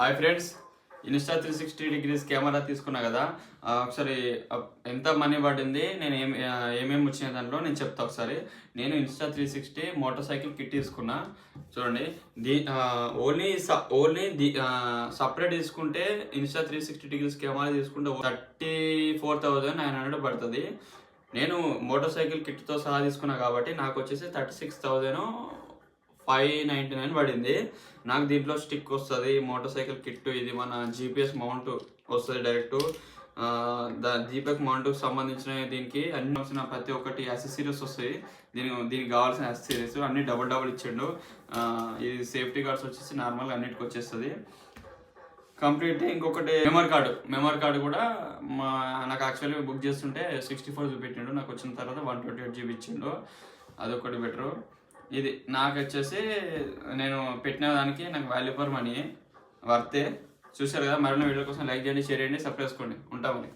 Hi friends, Insta 360 camera తీసుకున్నా కదా. ఒకసారి ఎంత మనీ పడింది, నేను ఏమేమి వచ్చినాయి దాంట్లో నేను చెప్తా ఒకసారి. నేను ఇన్స్టా 360 మోటార్ సైకిల్ కిట్ తీసుకున్నా. చూడండి, ఓన్లీ సపరేట్ తీసుకుంటే ఇన్స్టా 360 కెమెరా తీసుకుంటే 34,900 పడుతుంది. నేను మోటార్ సైకిల్ కిట్తో సహా తీసుకున్నా కాబట్టి నాకు వచ్చేసి 36,599 పడింది. నాకు దీంట్లో స్టిక్ వస్తుంది, మోటార్ సైకిల్ కిట్, ఇది మన జీపీఎస్ మౌంట్ వస్తుంది డైరెక్ట్. జీపీఎస్ మౌంట్కి సంబంధించిన దీనికి అన్ని వచ్చిన ప్రతి ఒక్కటి యాక్సెసరీస్ వస్తాయి. దీనికి కావాల్సిన యాక్సెసరీస్ అన్ని డబుల్ ఇచ్చిండు. ఇది సేఫ్టీ గార్డ్స్ వచ్చేసి నార్మల్గా అన్నిటికి వచ్చేస్తుంది కంప్లీట్. ఇంకొకటి మెమరీ కార్డు కూడా నాకు యాక్చువల్లీ బుక్ చేస్తుంటే 64 చూపెట్టిండు, నాకు వచ్చిన తర్వాత 128 GB ఇచ్చిండు. అదొకటి బెటరు. ఇది నాకు వచ్చేసి నేను పెట్టిన దానికి నాకు వాల్యూ ఫర్ మనీ వర్తే. చూశారు కదా. మరిన్ని వీడియో కోసం లైక్ చేయండి, షేర్ చేయండి, సబ్స్క్రైబ్ చేసుకోండి. ఉంటామని.